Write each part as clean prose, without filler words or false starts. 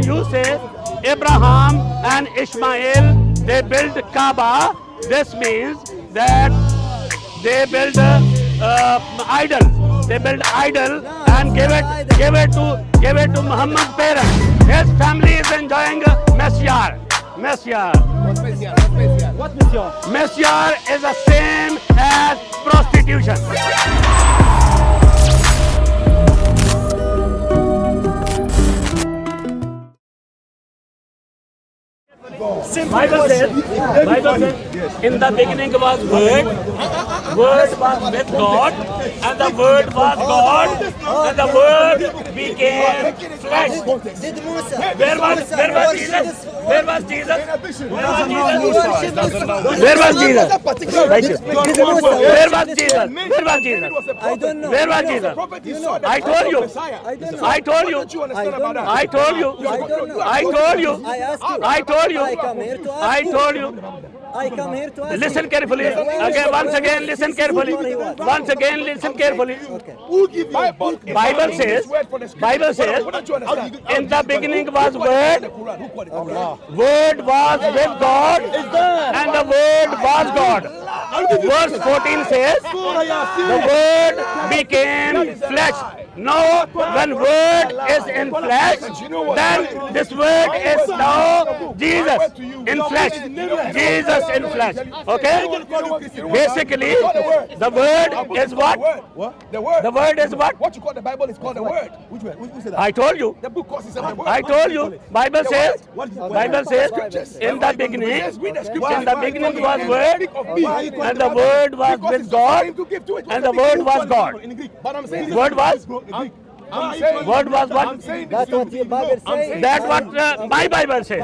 when you say Abraham and Ishmael, they built Kaaba, this means that they built idol. They built idol and gave it to Muhammad's parents. His family is enjoying Messiah. Messiah. What's Messiah? What's Messiah? What mission? Messiah is the same as prostitution. Bible says, in the beginning was Word, Word was with God, and the Word was God, and the Word became flesh. Did Musa? Where was Jesus? Where was Jesus? Where was Jesus? Thank you. Where was Jesus? Where was Jesus? I don't know. Where was Jesus? I told you. I told you. I told you. I told you. I asked you. I told you. I come here to ask I you. told you. I come here to ask Listen you. carefully. Again, once again, listen carefully. Once again, listen carefully. Who give you Bible says, in the beginning was Word, Word was with God, and the Word was God. Verse 14 says, the Word became flesh. Now, when Word is in flesh, then this Word is now Jesus in flesh. Jesus in flesh. Okay? Basically, the Word is what? The word. The Word is what? What you call the Bible is called the word. Which word? Who said that? I told you. The book calls itself the word. I told you. Bible says, Scriptures. in the beginning, Just read the scriptures. in the beginning was Word, and the Word was with God, and the Word was God. But I'm saying Word was? I'm saying Word was what? That's what your Bible says. That's what my Bible says.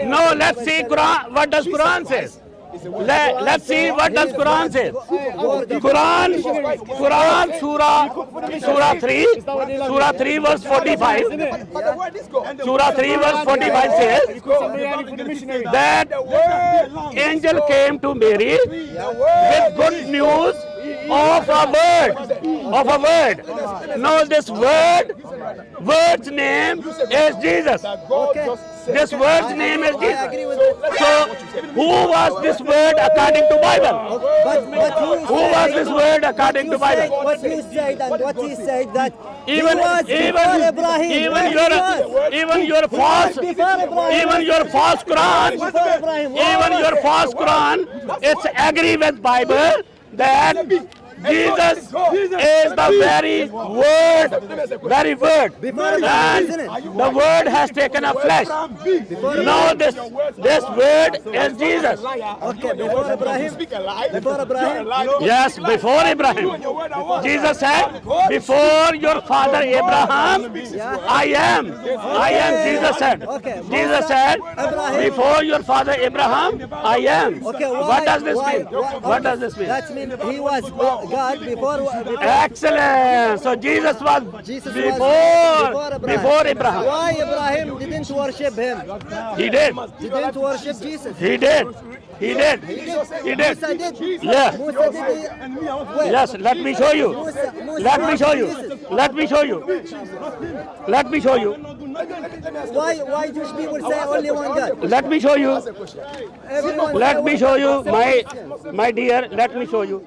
No, let's see Quran. What does Quran says? Let's see what does Quran says. Quran, Surah 3 verse 45. Surah 3 verse 45 says that angel came to Mary with good news of a word. Now this word's name is Jesus. This word's name is I Jesus. agree with that. So, who was this word according to Bible? But Who was this word according to Bible? What you said and what he said that Even he was before Ibrahim. even Yes, your false before Ibrahim. even your false Quran, Before Ibrahim. even your false Quran, it's agree with Bible that Jesus is the very word, and the word has taken a flesh. Now this word is Jesus. Okay, before Ibrahim. Before Ibrahim. Yes, before Abraham. Jesus said, before your father Abraham, I am. Jesus said. Jesus said, before your father Abraham, I am. Okay, why, What does this why, mean? why- What does this mean? That means he was God before Excellent. So Jesus was Jesus before Abraham. Why Ibrahim didn't worship him? He did. Didn't worship Jesus? He did. He did. He did. Musa did. Yes. Musa did. Wait. Yes. Let me show you. Let me show you. Let me show you. Let me show you. Why Jewish people say only one God? Let me show you. Everyone Let me show you, my dear. Let me show you.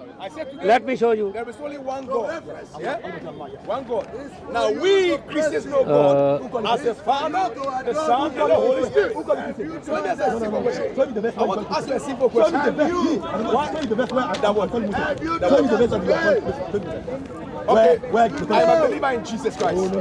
Let me show you. There is only one God. Yeah? One God. Now we Christians know God as the Father, the Son, and the Holy Spirit. So let me ask you a simple question. I want to ask you a simple question. Okay, I am a believer in Jesus Christ.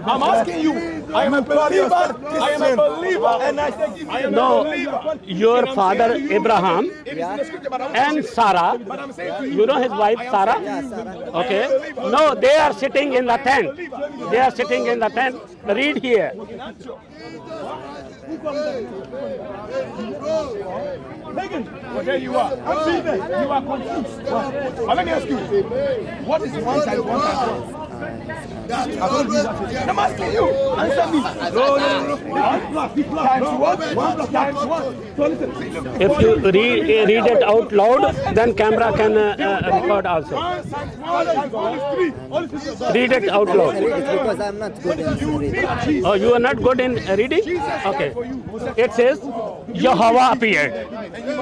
I'm asking you. I am a believer. I am a believer. And I am a believer. Your father Abraham It is in the scripture, but I'm and Sarah, But I'm saying to you know his wife Sarah? Okay. No, they are sitting in the tent. They are sitting in the tent. Read here. Well, there you are. You are confused. But let me ask you, what is 1 times 1 times 1? I'm asking you. Answer me. No. One plus what? One plus times what? So listen. If you read it out loud, then camera can record also. Read it out loud. Read it because I'm not good in reading. Oh, you are not good in reading? Okay. It says Jehovah appeared.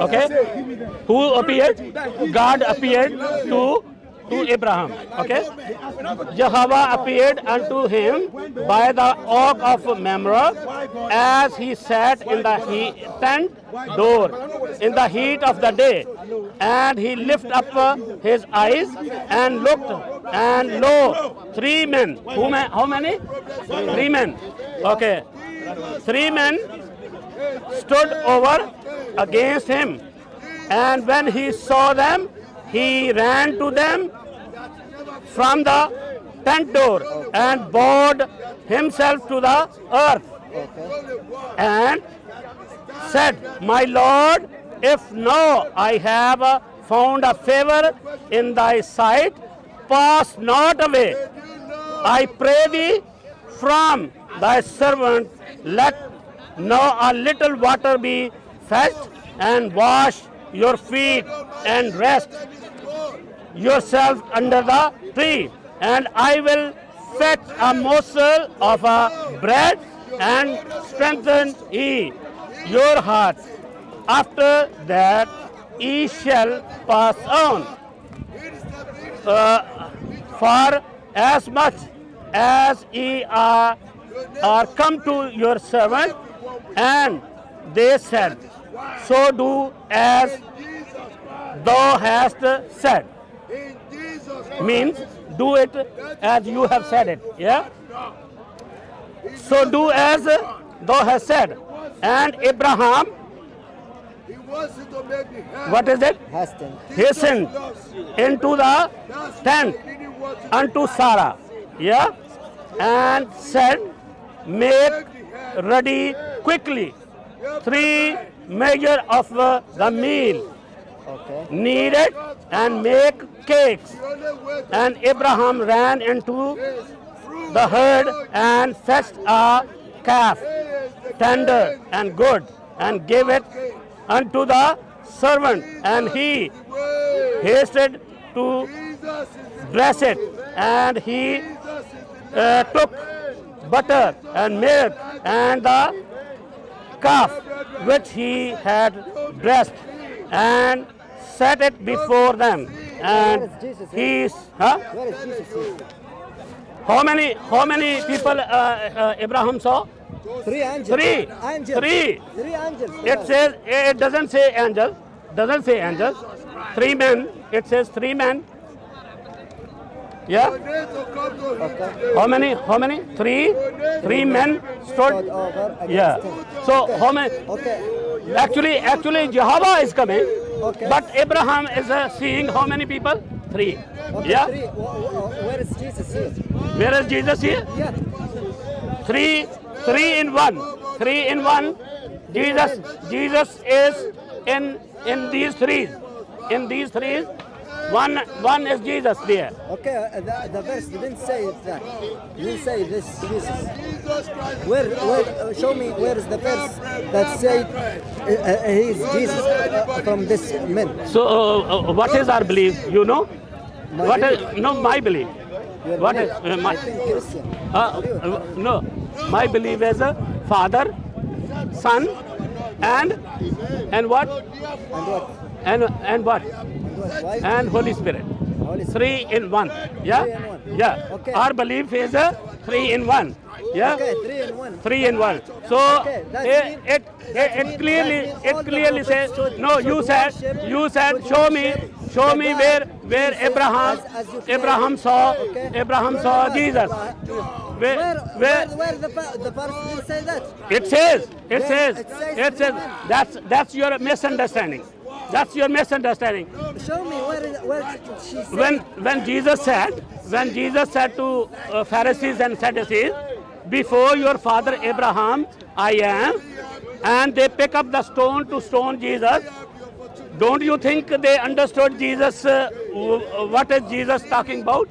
Okay. Who appeared? God appeared to Abraham. Okay. Jehovah appeared unto him by the oak of Mamre as he sat in the tent door in the heat of the day. And he lifted up his eyes and looked, and lo, 3 men. How many? 3 men. Okay. 3 men stood over against him. And when he saw them, he ran to them from the tent door and bowed himself to the earth and said, My Lord, if now I have found a favor in thy sight, pass not away. I pray thee from thy servant, let now a little water be fetched, and wash your feet and rest yourself under the tree, and I will fetch a morsel of bread and strengthen ye your heart. After that ye shall pass on. For as much as ye are come to your servant, and they said, So do as thou hast said. Means do it as you have said it. Yeah. So do as thou hast said. And Abraham, what is it? Hastened into the tent unto Sarah. Yeah. And said, Make ready quickly 3 measures of the meal needed, and make cakes. And Abraham ran into the herd and fetched a calf, tender and good, and gave it unto the servant. And he hasted to dress it. And he took butter and milk and the calf which he had dressed, and set it before them. And he, Where is Jesus here? how many people Abraham saw? 3 angels. 3. Angels. 3. 3 angels. It says, it doesn't say angels. Doesn't say angels. 3 men. It says 3 men. Yeah. Okay. How many? 3. 3 men stood. Over against Yeah. him. So Okay. how many? Okay. Actually, Jehovah is coming. Okay. But Abraham is seeing how many people? 3. Okay, Yeah. 3. Where is Jesus here? Where is Jesus here? Yeah. 3 in 1. 3 in 1. Jesus is in these 3. In these 3. One is Jesus there. Okay, the verse didn't say that. Didn't say this Jesus. Where? Show me where is the verse that said he is Jesus from this man. So what is our belief? You know? My What belief. is no my belief? Your What belief? is my? I think Christian. No, my belief is Father, Son, and what? And what? And what? Why? And Holy Spirit. Holy Spirit. 3 in 1. Yeah. 3 in 1. Yeah. Okay. Our belief is 3 in 1. Yeah. Okay, 3 in 1. 3 in 1. So Okay, that means- it clearly all the clearly says prophets no. You said show me where Abraham as you claim. Abraham saw Okay. Abraham saw Jesus. Where Where the verse didn't say that? it says It says that's your misunderstanding. That's your misunderstanding. Show me where she said. When Jesus said to Pharisees and Sadducees, before your father Abraham I am, and they pick up the stone to stone Jesus, don't you think they understood Jesus? What is Jesus talking about?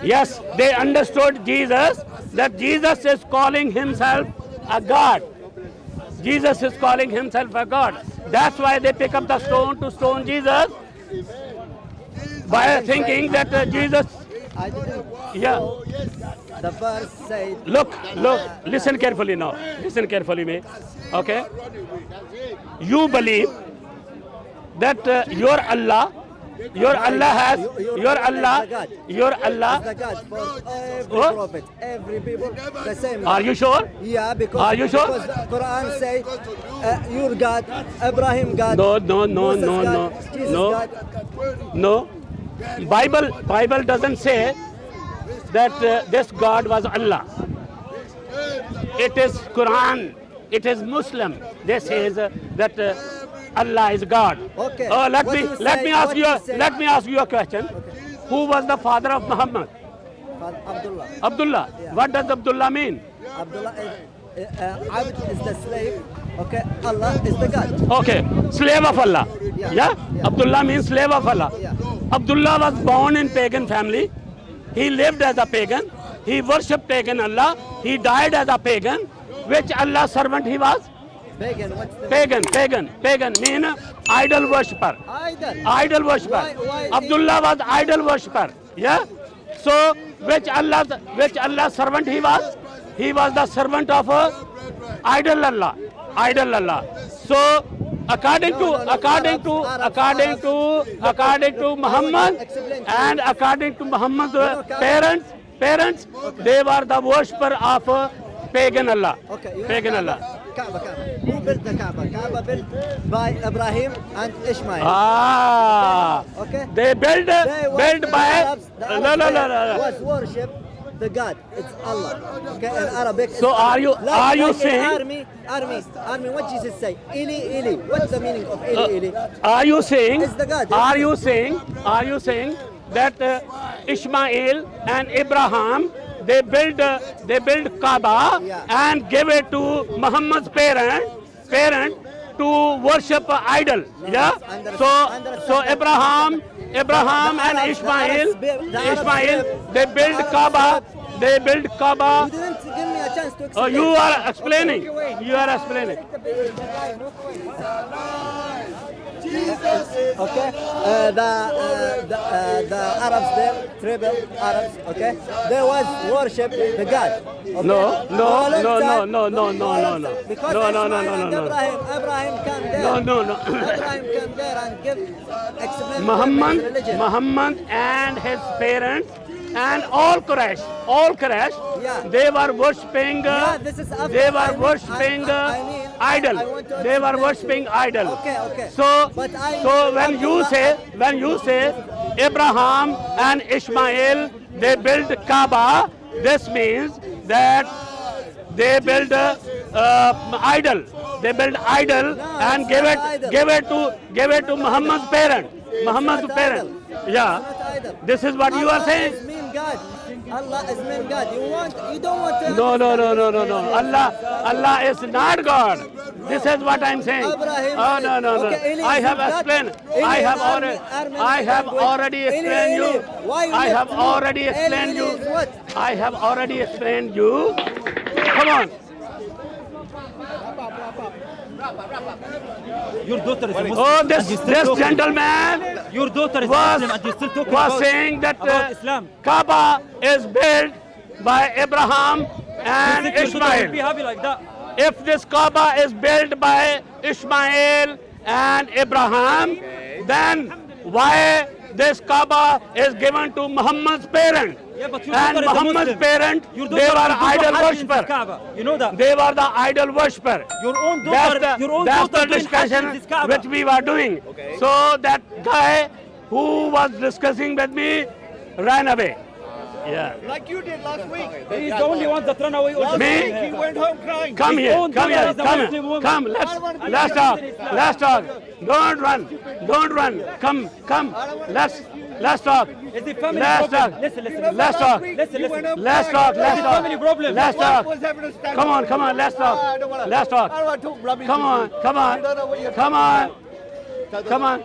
Yes, they understood Jesus, that Jesus is calling himself a God. Jesus is calling himself a God. That's why they pick up the stone to stone Jesus by thinking that Jesus, I didn't. yeah. The verse said. Look, listen carefully now. Listen carefully, me. Okay? You believe that your Allah has, your Allah, Is the God for every What? prophet, every people, the same. Are you sure? Yeah, because Are you sure? Because the Quran say your God, Abraham God. No, Moses God, Jesus no. God. No. Bible doesn't say that this God was Allah. It is Quran. It is Muslim. They says that Allah is God. Okay. Let What me you let say- me ask what you you say- let me ask you a question. Who was the father of Muhammad? Abdullah. Abdullah. Yeah. What does Abdullah mean? Abdullah is Abd is the slave. Okay. Allah is the God. Okay, slave of Allah. Yeah. Yeah? Yeah. Abdullah means slave of Allah. Yeah. Abdullah was born in pagan family. He lived as a pagan. He worshipped pagan Allah. He died as a pagan. Which Allah servant he was? Pagan. What's the Pagan mean idol worshipper. idol? Idol worshipper. Why Abdullah was idol worshipper. Yeah? So which Allah servant he was? He was the servant of idol Allah. Idol Allah. So according to Muhammad and according to Muhammad's parents, they were the worshipper of pagan Allah. Okay. You know Pagan Kaaba? Allah. Kaaba. Who built the Kaaba? Kaaba built by Ibrahim and Ishmael. Okay. They built by Was worship the God. It's Allah. Okay, in Arabic. So it's are you- Allah. are you in saying- army? What Jesus say? Ili. What's the meaning of Ili? Are you saying? It's the God. Are you saying that Ishmael and Abraham they built Kaaba Yeah. and gave it to Muhammad's parent to worship idol? Yeah. So Abraham and Ishmael they built Kaaba. They built Kaaba. You didn't give me a chance to explain. You are explaining. You are explaining. Okay, the Arabs there, tribal Arabs. Okay, they was worship the God. Okay? No. Because No. Abraham came there. No. Abraham came there and give explain his religion. Muhammad and his parents and all Quraysh, Yeah. they were worshipping. Yeah, this is after They were I mean- worshipping I mean, idol. I want to They were explain worshipping to you. idol. Okay. So But when you say Abraham and Ishmael they built Kaaba, this means that they built idol. They built idol and it's not idol. gave it to Muhammad's parent. Muhammad's not parent. idol. Yeah. It's not idol. This is what you are Allah saying. is mean God. Allah is mean God. You don't want to. No. Allah is not God. This is what I'm saying. Abraham Oh said- no. Okay, Eli I is have God. explained. Eli I is have Armenian already language. explained Eli. you. Why you I left have me? already Eli explained you. is what? I have already explained you. Come on. Your daughter is a Muslim. Oh, and you still this talking- gentleman Your daughter is a Muslim and you still talking was about, saying that about Islam. Kaaba is built by Abraham You and think your daughter will be Ishmael. happy like that? If this Kaaba is built by Ishmael and Abraham, then why this Kaaba is given to Muhammad's parent? Yeah, but your And daughter is a Muhammad's Muslim. parent, Your they daughter were will do idol Hajj in the worshipper. Kaaba. You know that? They were the idol worshipper. Your own daughter, That's your own the daughter doing Hajj in discussion this Kaaba. which we were doing. So that guy who was discussing with me ran away. Yeah. Like you did last week. He is the only one that ran away. Me? He went home crying. Come His here, own come daughter here, is a come Muslim here. woman. Come, let's talk. Don't run. Come. Let's talk. It's a family Let's problem. talk. Listen. Let's talk. Listen. Let's talk. It's a family problem. Let's talk. Was having a stand Come on. Let's talk. Let's talk. I don't want to talk rubbish. Come on. You don't know what you're Come on. Come on.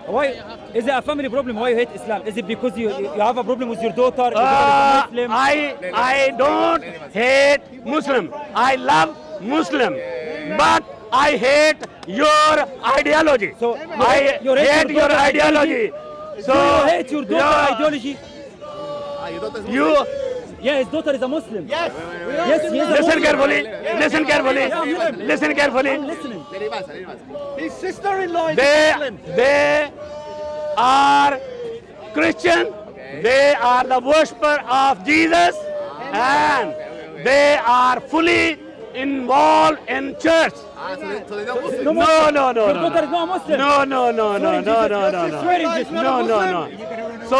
Why is it a family problem? Why you hate Islam? Is it because you have a problem with your daughter? Is it Muslim? I don't hate Muslim. I love Muslim, but I hate your ideology. So I you hate hate your your daughter ideology. So you hate your daughter ideology? You Yeah, his daughter is a Muslim. Yes, he is a listen Muslim. carefully. Listen carefully. Listen carefully. I'm listening. His sister-in-law is They are Christian. They are the worshipper of Jesus, and they are fully involved in church. No, no, no, no. Your daughter is not a Muslim. No, no, no, no, no, no, no, no. Swearing this. No, no, no. So,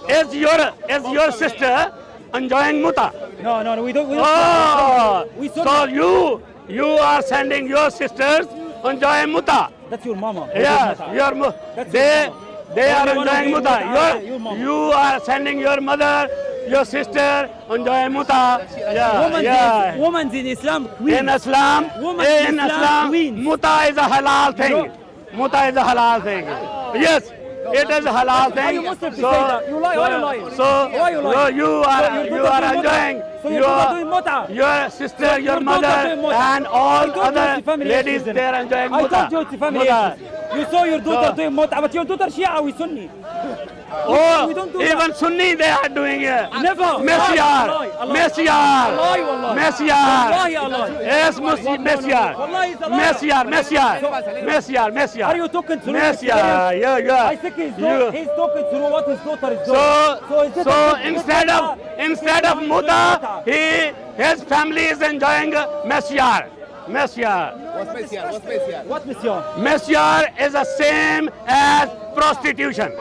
is your sister enjoying muta? No, no, no, we don't. We don't. Oh, We saw so you are sending your sisters enjoying muta? That's your mama. Yes, they are Only one of enjoying you muta. your mama. You are sending your mother, your sister enjoying muta. Yeah, Women in Islam, queen. In Islam, Women in Islam, queens. muta is a halal thing. Muta is a halal thing. Yes, it is a halal thing. Are you Muslim to say that? You lie. Why you lying? So Why you lying? you are enjoying So your daughter doing muta. your sister, your Your mother, daughter doing muta. and I all told you other it's family ladies. issues, They are enjoying I muta. told you it's family Muta. issues. You saw your daughter So- doing muta, but your daughter Shia or Sunni. Oh, We don't do even that. Sunni they are doing it. Never. Messiah, Allah. Messiah, Allah, wallah. Messiah. Wallahi, Allah. Yes, Messiah. Wallahi, he's a liar. Messiah. Are you talking through Messiah, yeah. I think he's You- talking through what his daughter is doing. So instead of muta, his family is enjoying Messiah. What's Messiah? What mission? Messiah is the same as prostitution.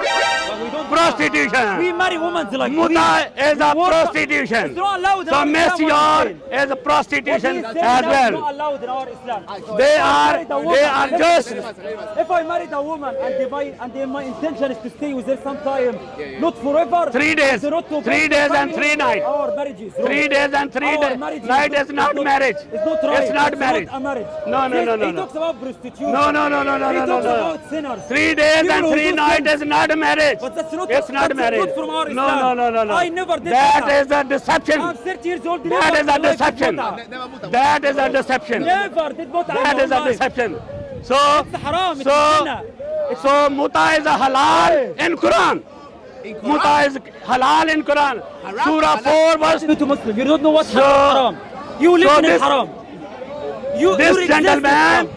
Prostitution. We marry women like Muta is a What? prostitution. It's not allowed in So our Islam, what Messiah he's saying. is a prostitution What he's saying as now is well. not allowed in our Islam. They If I are married a woman- just If I married a woman and my intention is to stay with her sometime, not forever. 3 days. it's not to 3 break days the and family. 3 nights. Our marriage is wrong. 3 days and 3 Our marriage nights is not marriage. It's not right. It's not marriage. Not a marriage. No, no, no, no, He no. talks about prostitution. No, no, no, no, no, He no, no, talks no. about sinners. 3 days People and who 3 do nights sins. is not marriage. But that's not. It's not that's marriage. Not from our No, Islam. no, no, no, no. I never did That that. is a deception. I'm 30 years old. That never is a in my life did deception. muta. That is a deception. Never did muta in That my is a life. deception. So, It's haram. It's sunnah. so muta is a halal in Quran. Muta is halal in Quran. Surah 4 verse. You to Muslim. You don't know what's So- haram. You live so in this- haram. You This exist in gentleman haram.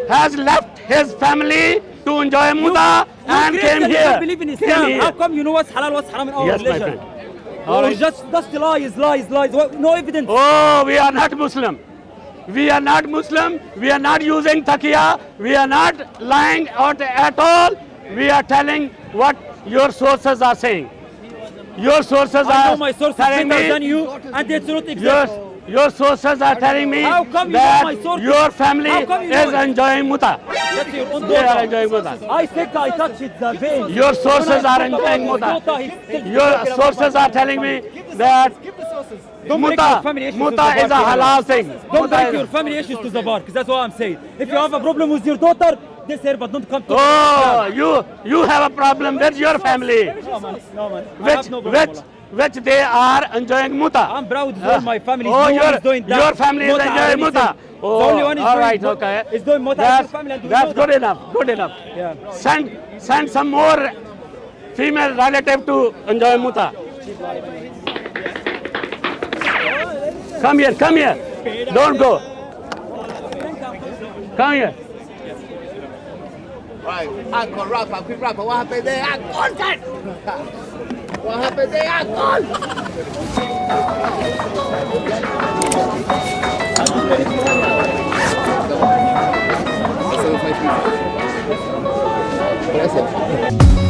has left his family to enjoy muta and You came Christians here. don't believe in Came Islam. here. How come you know what's halal, what's haram in our Yes, my religion? friend. Oh, just lies. No evidence. Oh, we are not Muslim. We are not Muslim. We are not using taqiyya. We are not lying out at all. We are telling what your sources are saying. Your sources I are know my sources telling better me. than you, and it's not exact. Your sources are telling me How come you know that my sources? your family How come you know is it? enjoying muta. That's your own They are daughter. enjoying muta. I think I touched the vein. Your sources are enjoying muta. Your sources are telling me that Don't bring your muta, family issues muta to the is a bar, halal thing. Don't Muta bring is- your family issues to the bar, because that's what I'm saying. If you have a problem with your daughter, this here, but don't come to Oh, you have a problem with your family, No, man. I which have no problem. which they are enjoying muta. I'm proud of all my family. Oh, No one is doing that. your family is Muta or enjoying anything. muta. Oh, The only one is all doing right, okay. Is doing muta. Your family and doing That's muta. good enough. Good enough. Yeah. Send some more female relative to enjoy muta. Come here. Don't go. Come here. Right, Akon rapper, quick rapper. What happened there? Akon! What happened there? Akon! Gracias.